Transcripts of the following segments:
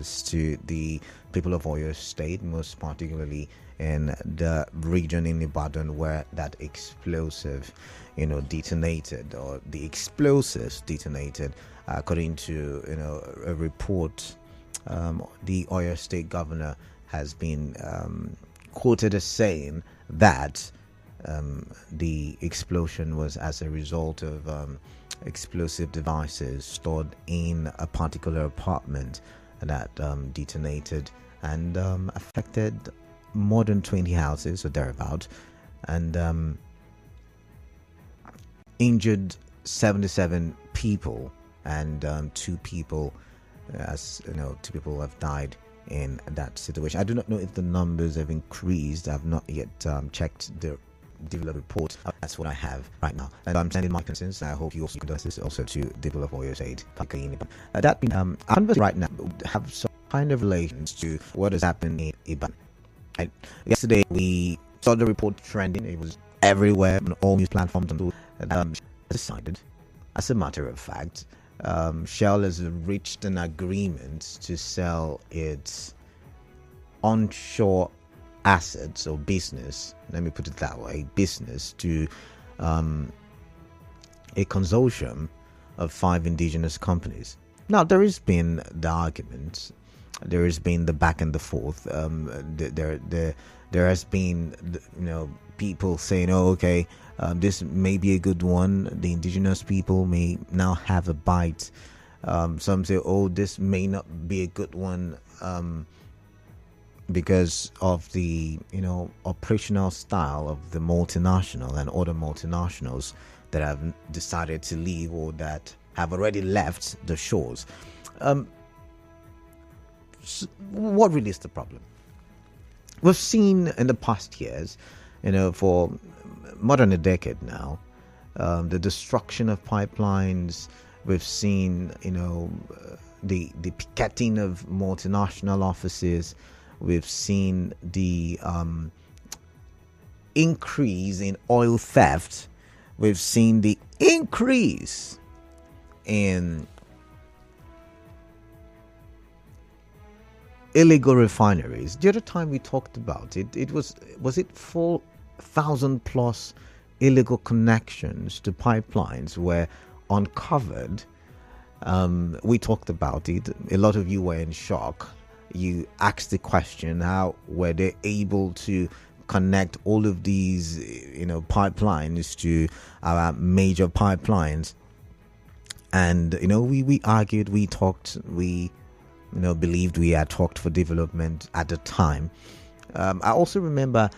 to the people of Oyo State, most particularly in the region in Ibadan where that explosive, detonated, or the explosives detonated, according to a report. The Oyo State governor has been quoted as saying that the explosion was as a result of explosive devices stored in a particular apartment that detonated and affected more than 20 houses or thereabout, and injured 77 people, and two people have died in that situation. I do not know if the numbers have increased. I've not yet checked the develop report. That's what I have right now, and I'm sending my concerns. I hope you also conduct this also to develop Oyo State. That being conversation right now have some kind of relations to what has happened in Ibadan. Right? Yesterday we saw the report trending. It was everywhere on all news platforms, and decided, as a matter of fact, Shell has reached an agreement to sell its onshore assets or business, let me put it that way, business to a consortium of 5 indigenous companies. Now, there has been the argument, there has been the back and the forth. There has been, people saying, "Oh, okay, this may be a good one." The indigenous people may now have a bite. Some say, "Oh, this may not be a good one." Because of the operational style of the multinational and other multinationals that have decided to leave or that have already left the shores. What really is the problem? We've seen in the past years, for more than a decade now, the destruction of pipelines. We've seen, the picketing of multinational offices. We've seen the increase in oil theft. We've seen the increase in illegal refineries. The other time we talked about it, was it 4,000 plus illegal connections to pipelines were uncovered. We talked about it. A lot of you were in shock. You asked the question, how were they able to connect all of these, pipelines to our major pipelines? And, we argued, we talked, we, believed we had talked for development at the time. I also remember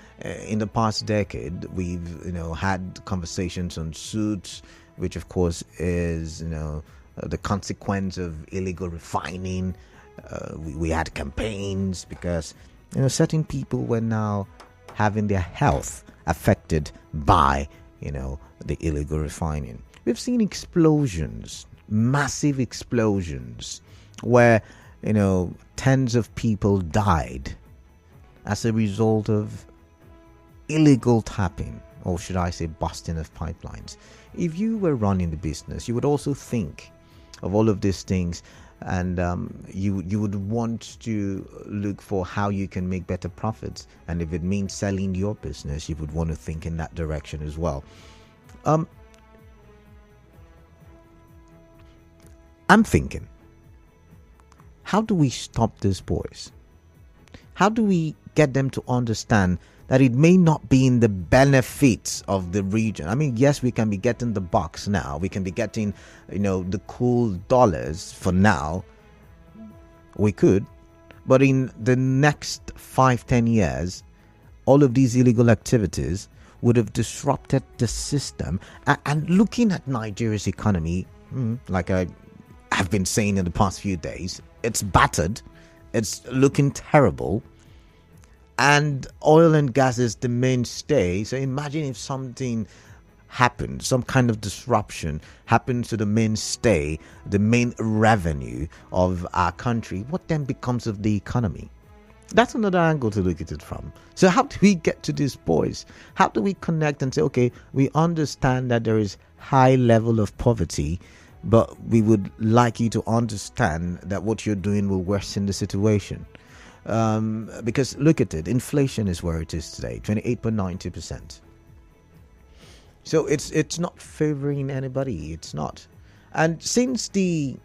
in the past decade, we've, had conversations on suits, which of course is, the consequence of illegal refining. We had campaigns because certain people were now having their health affected by the illegal refining. We've seen explosions, massive explosions, where tens of people died as a result of illegal tapping, or should I say busting of pipelines. If you were running the business, you would also think of all of these things. And you would want to look for how you can make better profits. And if it means selling your business, you would want to think in that direction as well. I'm thinking, how do we stop these boys? How do we get them to understand that it may not be in the benefits of the region? I mean, yes, we can be getting the bucks now. We can be getting, the cool dollars for now. We could. But in the next 5-10 years, all of these illegal activities would have disrupted the system. And looking at Nigeria's economy, like I have been saying in the past few days, it's battered. It's looking terrible. And oil and gas is the mainstay. So imagine if something happened, some kind of disruption happened to the mainstay, the main revenue of our country. What then becomes of the economy? That's another angle to look at it from. So how do we get to these boys? How do we connect and say, okay, we understand that there is high level of poverty but we would like you to understand that what you're doing will worsen the situation. Because look at it, inflation is where it is today, 28.90%. So it's not favoring anybody. It's not. And since the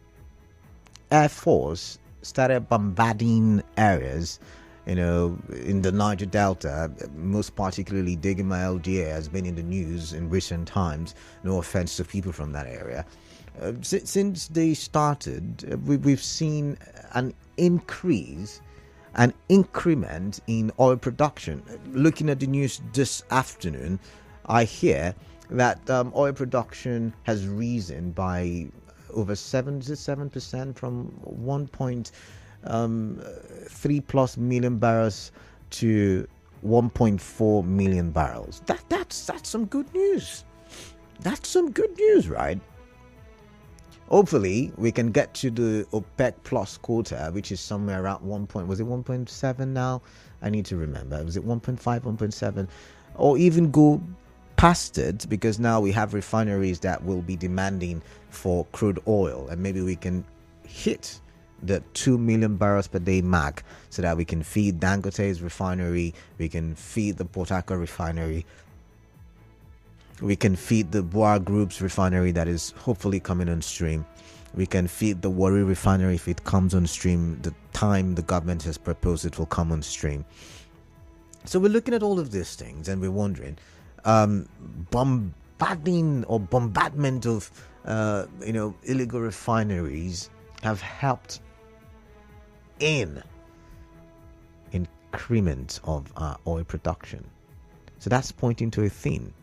Air Force started bombarding areas, in the Niger Delta, most particularly Digima LGA has been in the news in recent times. No offense to people from that area. Since they started, we've seen an increase, an increment in oil production. Looking at the news this afternoon, I hear that oil production has risen by over 77% from 1.3 plus million barrels to 1.4 million barrels. That's some good news. That's some good news, right? Hopefully, we can get to the OPEC plus quota, which is somewhere around 1.7 now? I need to remember. Was it 1.5, 1.7? Or even go past it, because now we have refineries that will be demanding for crude oil, and maybe we can hit the 2 million barrels per day mark so that we can feed Dangote's refinery, we can feed the Port Harcourt refinery, we can feed the Boa Group's refinery that is hopefully coming on stream. We can feed the Warri refinery if it comes on stream. The time the government has proposed it will come on stream. So we're looking at all of these things and we're wondering, bombardment of illegal refineries have helped in increment of our oil production. So that's pointing to a theme.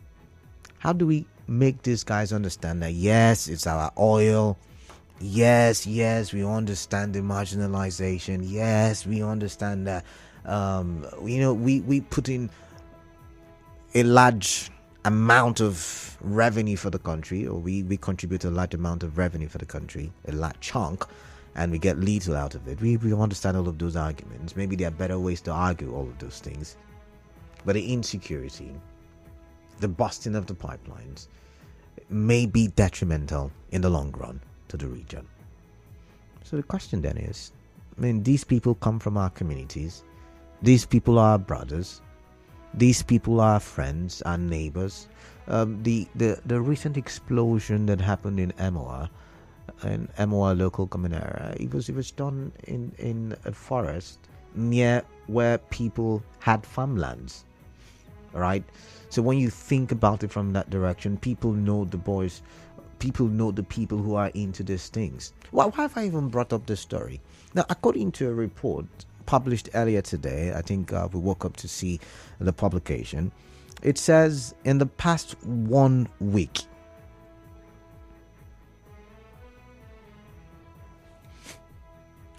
How do we make these guys understand that yes, it's our oil, yes, we understand the marginalization, yes, we understand that we put in a large amount of revenue for the country, or we contribute a large amount of revenue for the country, a large chunk, and we get little out of it. We understand all of those arguments. Maybe there are better ways to argue all of those things, but the insecurity, the busting of the pipelines may be detrimental in the long run to the region. So the question then is, these people come from our communities. These people are our brothers. These people are our friends, our neighbors. The recent explosion that happened in Emoa local government area, it was done in a forest near where people had farmlands. Right? So when you think about it from that direction, people know the boys, people know the people who are into these things. Why have I even brought up this story? Now, according to a report published earlier today, I think we woke up to see the publication. It says in the past 1 week,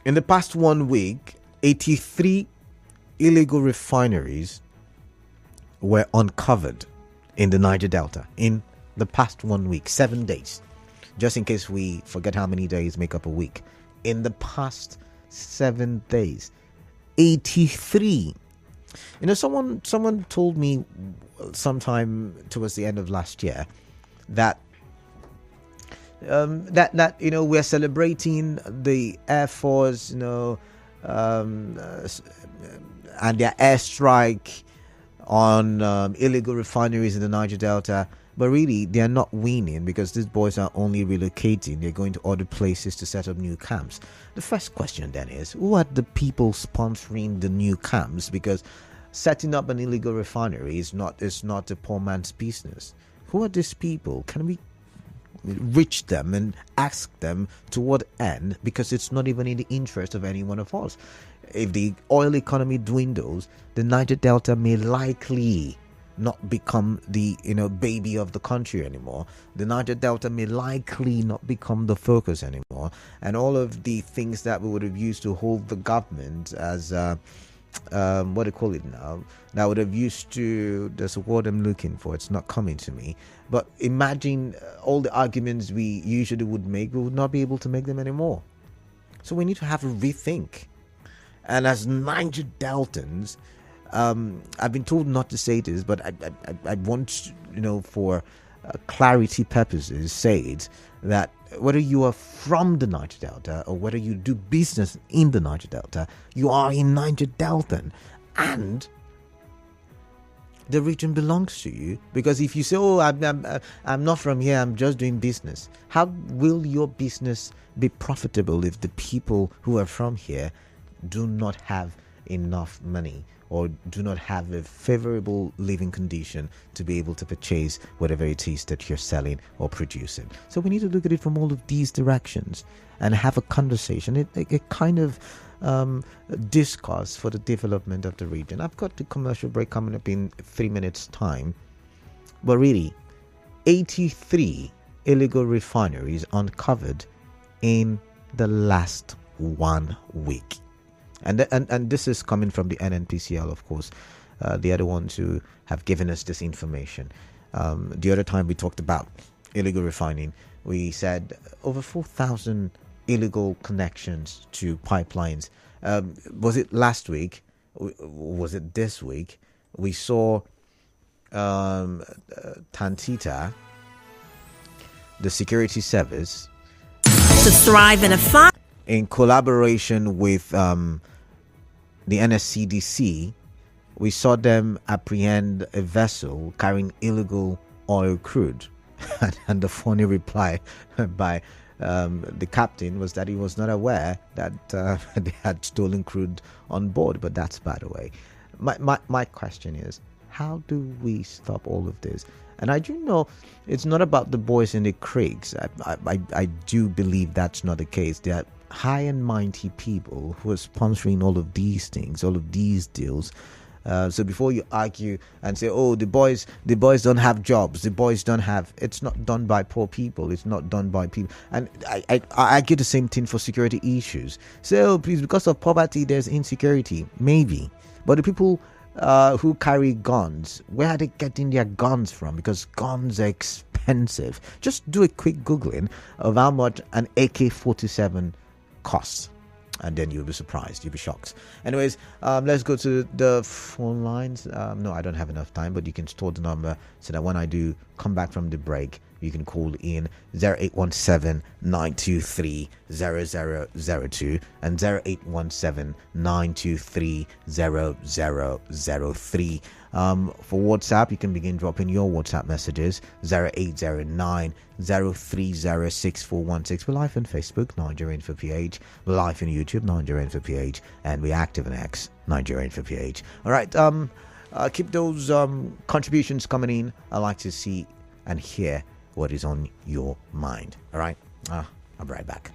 in the past 1 week, 83 illegal refineries were uncovered in the Niger Delta in the past 1 week, 7 days. Just in case we forget how many days make up a week. In the past 7 days, 83. Someone told me sometime towards the end of last year that we're celebrating the Air Force, and their airstrike on illegal refineries in the Niger Delta, but really they are not winning because these boys are only relocating. They're going to other places to set up new camps. The first question then is, who are the people sponsoring the new camps? Because setting up an illegal refinery is not a poor man's business. Who are these people? Can we reach them and ask them to what end? Because it's not even in the interest of any one of us. If the oil economy dwindles, the Niger Delta may likely not become the baby of the country anymore. The Niger Delta may likely not become the focus anymore, and all of the things that we would have used to hold the government as what do you call it now, that would have used to, there's a word I'm looking for, it's not coming to me, but imagine all the arguments we usually would make, we would not be able to make them anymore. So we need to have a rethink. And as Niger Deltans, I've been told not to say this, but I want, for clarity purposes, say it, that whether you are from the Niger Delta or whether you do business in the Niger Delta, you are in Niger Delta, and the region belongs to you. Because if you say, "Oh, I'm not from here, I'm just doing business," how will your business be profitable if the people who are from here do not have enough money or do not have a favorable living condition to be able to purchase whatever it is that you're selling or producing? So we need to look at it from all of these directions and have a conversation, a kind of discourse for the development of the region. I've got the commercial break coming up in 3 minutes time, but really 83 illegal refineries uncovered in the last 1 week. And this is coming from the NNPCL, of course. They are the ones who have given us this information. The other time we talked about illegal refining, we said over 4,000 illegal connections to pipelines. Was it last week? Was it this week? We saw Tantita, the security service, to thrive in a fun, in collaboration with the NSCDC, we saw them apprehend a vessel carrying illegal oil crude. And the funny reply by the captain was that he was not aware that they had stolen crude on board. But that's by the way. My question is, how do we stop all of this? And I do know it's not about the boys in the creeks. I do believe that's not the case. There are high and mighty people who are sponsoring all of these things, all of these deals. So before you argue and say, "Oh, the boys don't have jobs, the boys don't have," it's not done by poor people. It's not done by people. And I argue the same thing for security issues. So please, because of poverty, there's insecurity, maybe. But the people who carry guns, where are they getting their guns from? Because guns are expensive. Just do a quick Googling of how much an AK-47 costs, and then you'll be surprised, you'll be shocked. Anyways, let's go to the phone lines. No, I don't have enough time, but you can store the number so that when I do come back from the break, you can call in 0817-923-0002 and 0817-923-0003. For WhatsApp, you can begin dropping your WhatsApp messages 0809-030-6416. We're live on Facebook, Nigerian for PH. We're live on YouTube, Nigerian for PH, and we're active on X, Nigerian for PH. All right, keep those contributions coming in. I like to see and hear what is on your mind. All right, I'll be right back.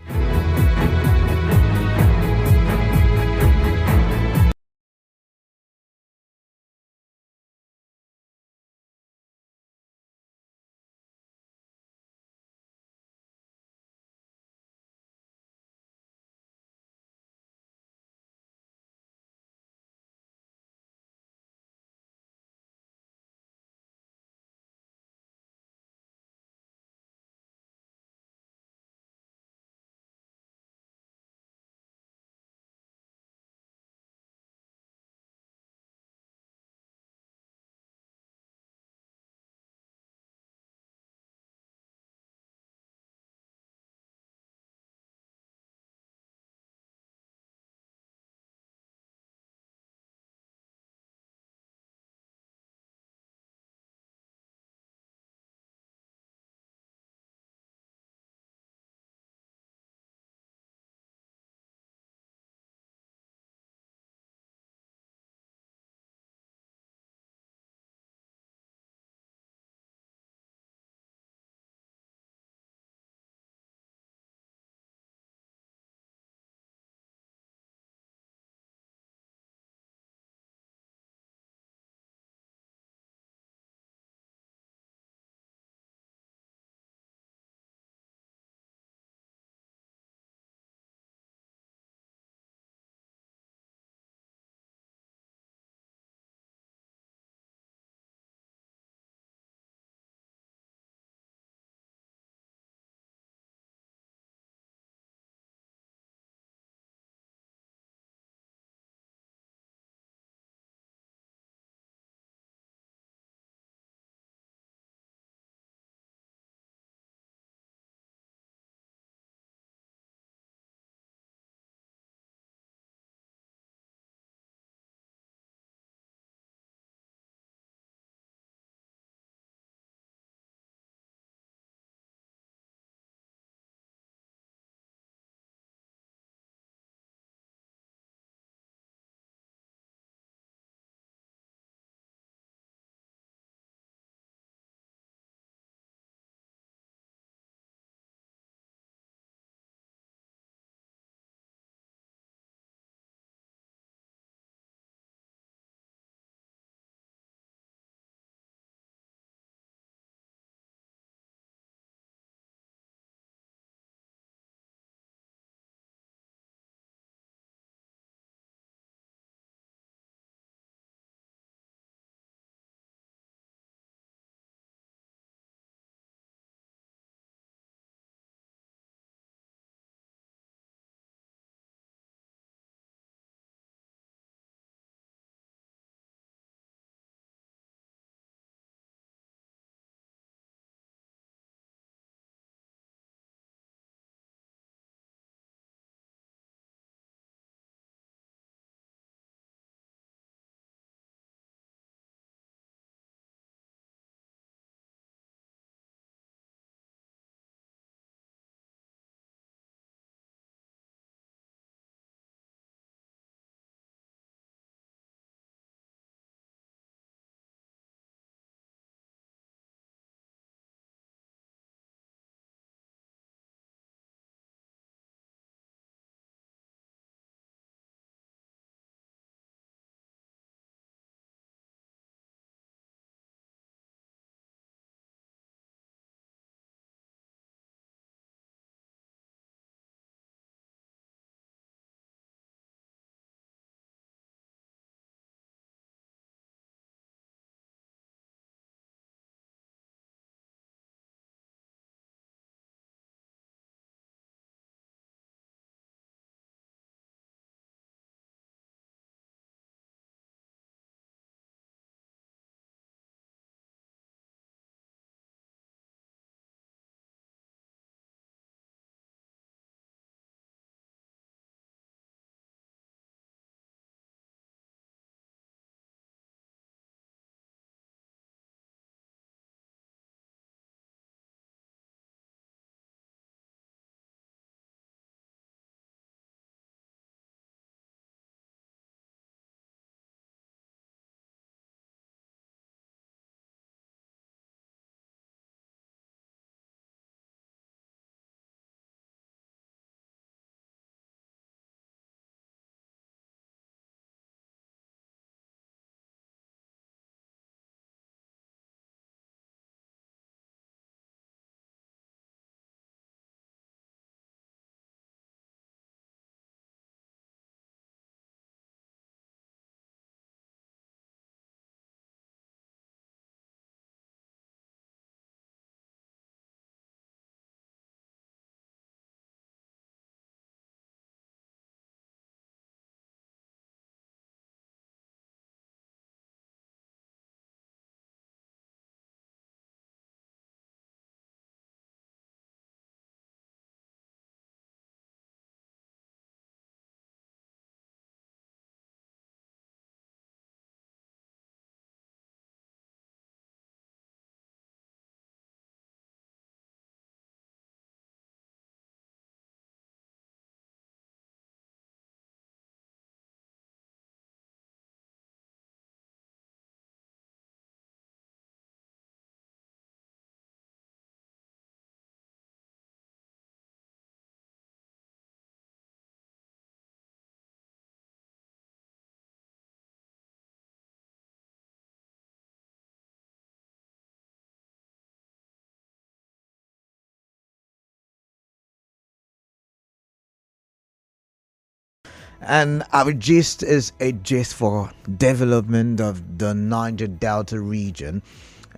And our gist is a gist for development of the Niger Delta region.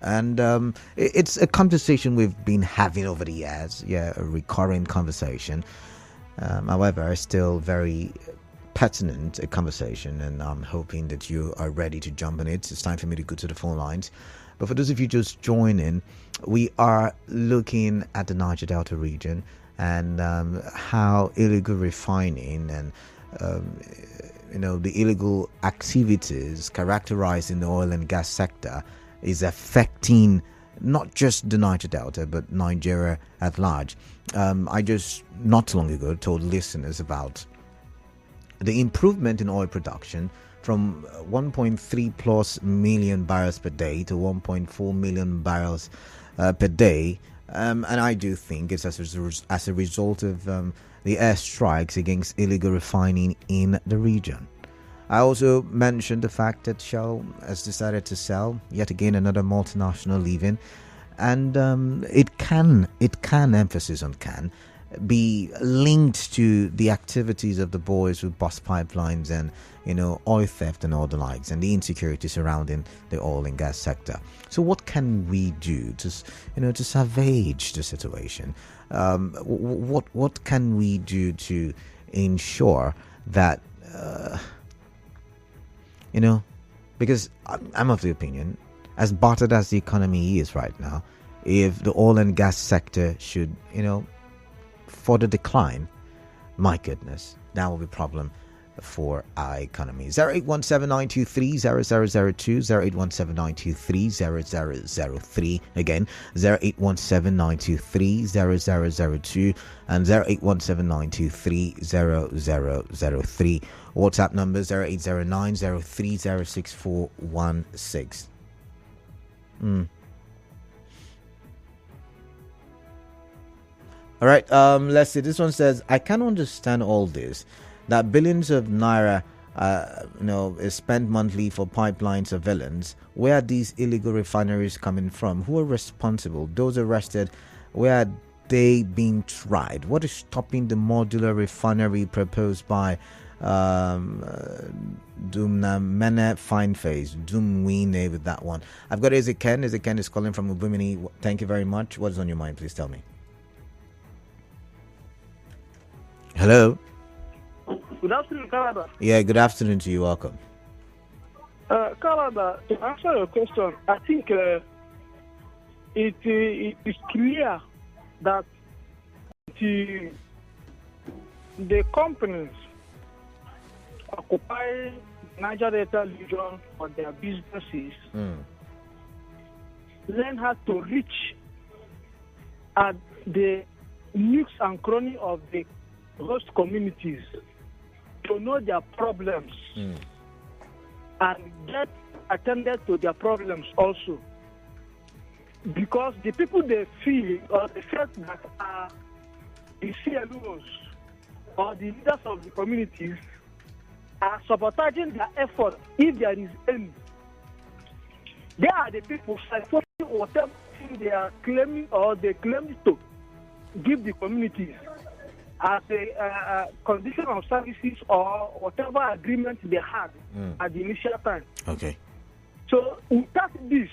And it's a conversation we've been having over the years. Yeah, a recurring conversation. However, still very pertinent a conversation. And I'm hoping that you are ready to jump on it. It's time for me to go to the phone lines. But for those of you just joining, we are looking at the Niger Delta region and how illegal refining and the illegal activities characterized in the oil and gas sector is affecting not just the Niger Delta but Nigeria at large. I just not long ago told listeners about the improvement in oil production from 1.3 plus million barrels per day to 1.4 million barrels per day. And I do think it's as a result of the airstrikes against illegal refining in the region. I also mentioned the fact that Shell has decided to sell yet again another multinational leaving, and it can emphasis on can be linked to the activities of the boys who bust pipelines and oil theft and all the likes, and the insecurity surrounding the oil and gas sector. So what can we do to salvage the situation? What can we do to ensure that because I'm of the opinion, as battered as the economy is right now, if the oil and gas sector should further decline, my goodness, that will be a problem for our economy. 0817-923-0002, 0817-923-0003, again 0817-923-0002 and 0817-923-0003. WhatsApp number 0809-030-6416. All right, let's see. This one says, I can understand all this, that billions of naira is spent monthly for pipeline surveillance. Where are these illegal refineries coming from? Who are responsible? Those arrested, where are they being tried? What is stopping the modular refinery proposed by Dumna Fine Face, Dumwine with that one? I've got Ezekiel. Ezekiel is calling from Ubumini. Thank you very much. What is on your mind? Please tell me. Hello. Good afternoon, Canada. Yeah, good afternoon to you. Welcome. Canada, to answer your question, I think it is clear that the companies occupy Niger Delta region for their businesses then have to reach at the nooks and crannies of the host communities to know their problems and get attended to their problems also. Because the people they feel or the felt that are the CLOs or the leaders of the communities are sabotaging their effort if there is any. They are the people supporting whatever thing they are claiming or they claim to give the communities as a condition of services or whatever agreement they had at the initial time. Okay. So without this,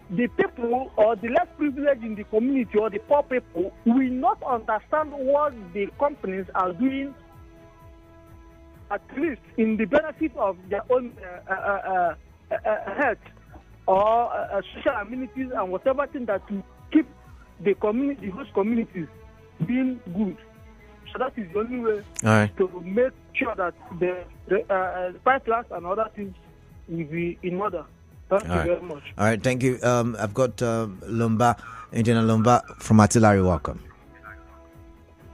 the people or the less privileged in the community or the poor people will not understand what the companies are doing, at least in the benefit of their own health or social amenities and whatever thing that will keep the community, the host communities, being good. So that is the only way to make sure that the pipelines and other things will be in order. Thank you very much. All right, thank you. I've got Lumba, Engineer Lumba from Artillery. Welcome.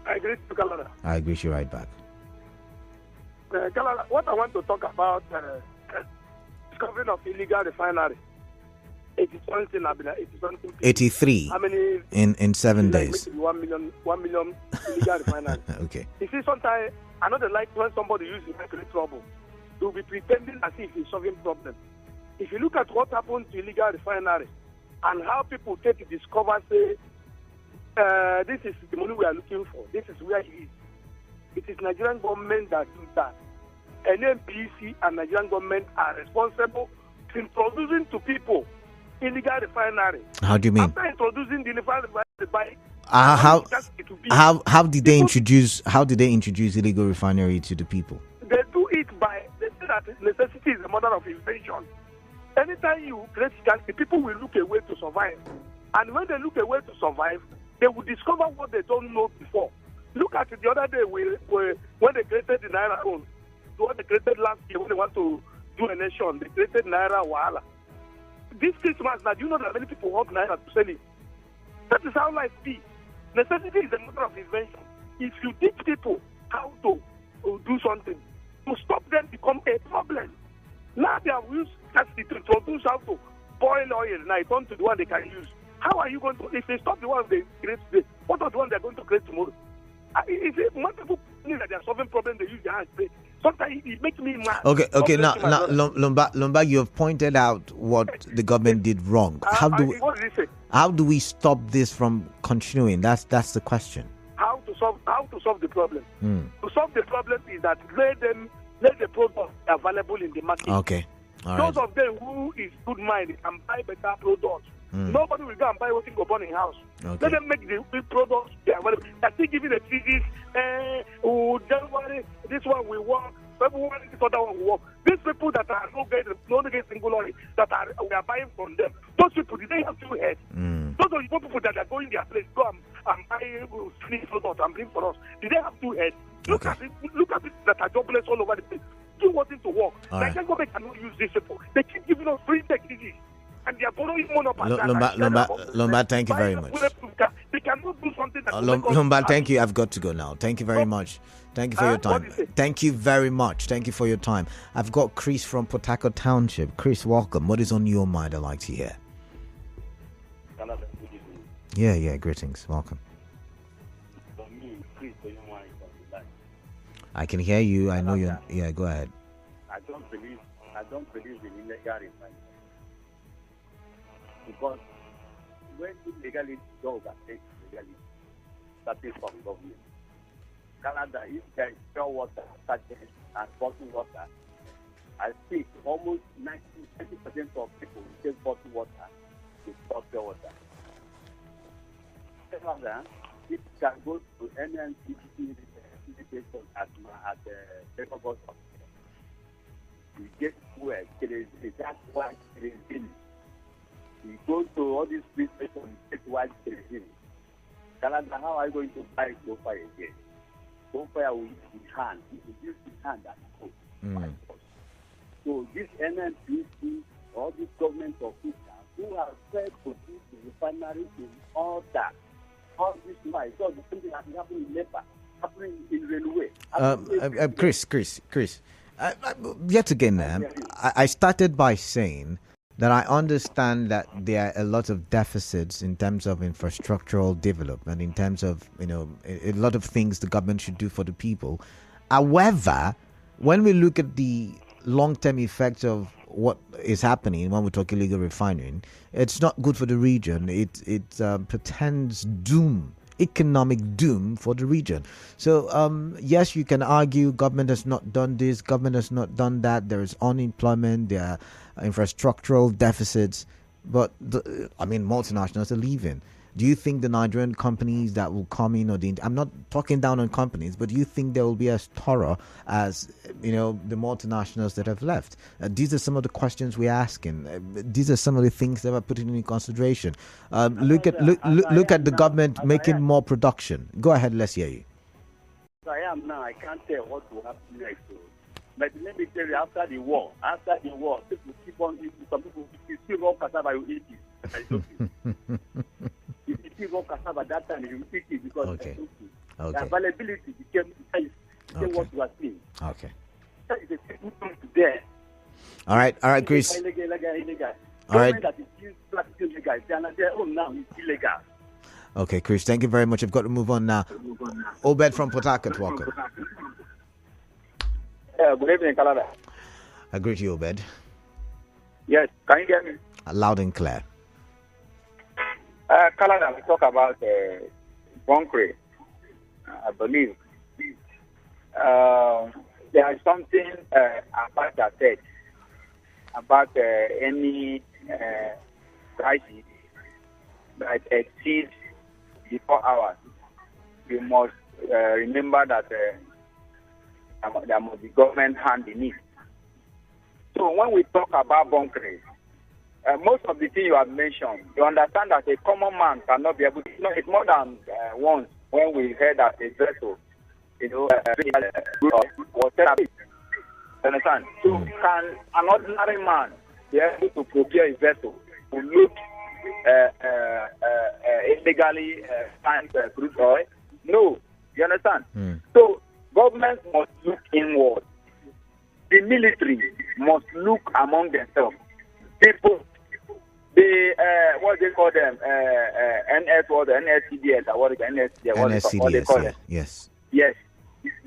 I greet you, Kalala. I greet you right back. Kalala, what I want to talk about discovery of illegal refinery. 83. How many in 7 days? 1 million illegal refinery. Okay. You see, sometimes I know they like when somebody uses it to create trouble. They'll be pretending as if it's solving problems. If you look at what happened to illegal refinery and how people take to discover, say, this is the money we are looking for, this is where it is. It is Nigerian government that do that. NNPC and Nigerian government are responsible for introducing to people illegal refinery. How do you mean? After introducing the refinery by how did they introduce illegal refinery to the people? They do it by, they say that necessity is the mother of invention. Anytime you create scarcity, people will look a way to survive. And when they look a way to survive, they will discover what they don't know before. Look at it the other day when they created the Naira loan. What they created last year when they want to do a nation, they created Naira Wahala. This Christmas, now, do you know that many people want Naira to sell it? That is how life be. Necessity is the mother of invention. If you teach people how to do something, to stop them become a problem. Now they have used scarcity to introduce how to boil oil. Now it's on to the one they can use. How are you going to, if they stop the one they create today, what are the one they're going to create tomorrow? Is it multiple things that they are solving problems they use their hands? Sometimes it makes me mad. Okay. Now, Lombard, you have pointed out what the government did wrong. What did he say? How do we stop this from continuing? That's the question. How to solve the problem? To solve the problem is that let the product available in the market. Okay. All Those right. of them who is good mind can buy better products. Nobody will go and buy what in go burn in house. Okay. Let them make the products available. They're still giving the thesis. January, this one will work. February, this other one will work. These people that are no get single lorry we are buying from them. Those people, did they have two heads? Those are the people that are going their place, go and buy finished products and bring for us. Did they have two heads? Look at it that are jobless all over the place. Do want it to work. Nigerian government cannot use these people. They keep giving us free technology. And they are borrowing money up Lombard, thank you very much. They cannot do something that Lombard, thank you. I've got to go now. Thank you very much. Thank you for your time. Thank you very much. Thank you for your time. I've got Chris from Port Harcourt Township. Chris, welcome. What is on your mind? I'd like to hear. Yeah. Greetings. Welcome. I can hear you. I know you. Yeah, go ahead. I don't believe in illegal refinery. Because when illegality does affect legality, starting from government. Canada, if there is pure water, sachet, and bottled water, I think almost 90% of people will take bottled water with pure water. Canada, it can go to NNPCL at the paper bottle. You get fuel, that's why kerosene. You go to all these police stations and get white kerosene. Canada, how are you going to buy so far again? So far we use the hand. We use the hand and coat. So this NNPC, all these government officials who have said to put the refinery in order, all this lies, all the things that happen in NEPA, happening in railway. Chris. Yet again, I started by saying that I understand that there are a lot of deficits in terms of infrastructural development, in terms of, a lot of things the government should do for the people. However, when we look at the long-term effects of what is happening when we talk illegal refining, it's not good for the region. It portends doom, economic doom for the region. So yes, you can argue government has not done this, government has not done that. There is unemployment, there are infrastructural deficits, but multinationals are leaving. Do you think the Nigerian companies that will come in, I'm not talking down on companies, but do you think there will be as thorough as the multinationals that have left? These are some of the questions we're asking. These are some of the things that we're putting into consideration. Look at the government making more production. Go ahead, let's hear you. I am now. I can't tell what will happen next. But let me tell you, after the war, people keep on eating. Some people still raw cassava, you eat it. If you still raw cassava that time, you eat it because the availability became what you are seeing. Okay. That is a good thing there. All right, Chris. Illegal. All right. That is used practicing legal. They are their own now is illegal. Okay, Chris, thank you very much. I've got to move on now. Obed from Port Harcourt, welcome. Good evening, Canada. I greet you, Obed. Yes, can you hear me? Loud and clear. Canada, we talk about bunkering, I believe. there is something about that said about any crisis that exceeds the 4 hours. You must remember that there must be government hand in it. So when we talk about bunkering, most of the things you have mentioned, you understand that a common man cannot be able to. It's more than once when we heard that a vessel, was set. You understand? So can an ordinary man be able to procure a vessel to look illegally find crude oil? No. You understand? So government must look inward. The military must look among themselves. People, what they call them, NSCDS, or what they call them. Yes. Yes.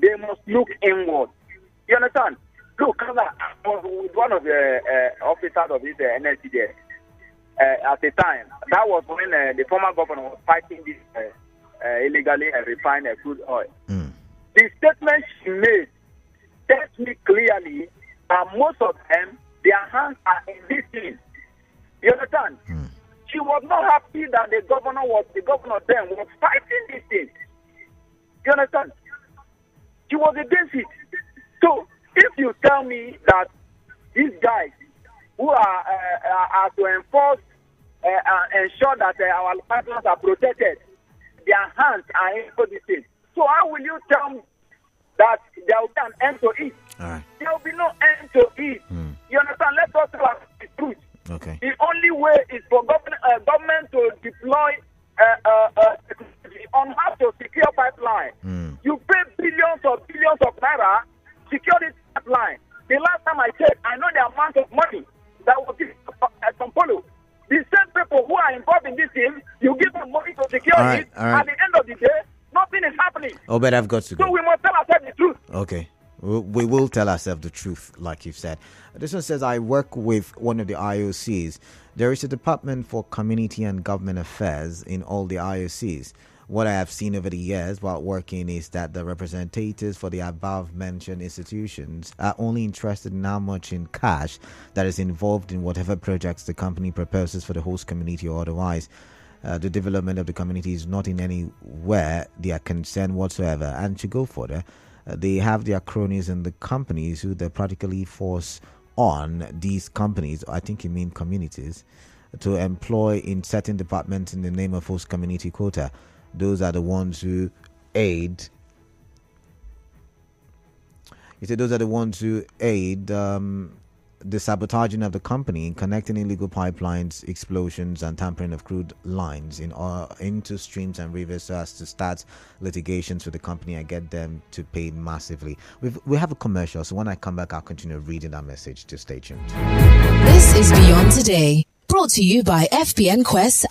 They must look inward. You understand? Look, I was with one of the officers of this NSCDS at the time. That was when the former governor was fighting this illegally refined crude oil. The statement she made tells me clearly that most of them, their hands are in this thing. You understand? She was not happy that the governor then was fighting this thing. You understand? She was against it. So if you tell me that these guys who are to enforce ensure that our pipelines are protected, their hands are into this thing. So how will you tell me that there will be an end to it? Right. There will be no end to it. You understand? Let us tell us the truth. Okay. The only way is for government to deploy on how to secure pipeline. You pay billions of naira secure this pipeline. The last time I checked, I know the amount of money that was given at Kampolo. The same people who are involved in this thing, you give them money to secure it. At the end of the day, nothing is happening. Oh, but I've got to go. So we must tell ourselves the truth. Okay. We will tell ourselves the truth, like you've said. This one says, I work with one of the IOCs. There is a Department for Community and Government Affairs in all the IOCs. What I have seen over the years while working is that the representatives for the above-mentioned institutions are only interested in how much in cash that is involved in whatever projects the company proposes for the host community or otherwise. The development of the community is not in anywhere their concern whatsoever. And to go further, they have their cronies in the companies who they practically force on these companies, I think you mean communities, to employ in certain departments in the name of host community quota. Those are the ones who aid. You say those are the ones who aid the sabotaging of the company in connecting illegal pipelines, explosions, and tampering of crude lines into streams and rivers so as to start litigations with the company and get them to pay massively. We have a commercial, so when I come back, I'll continue reading that message. Just stay tuned. This is Beyond Today, brought to you by FBN Quest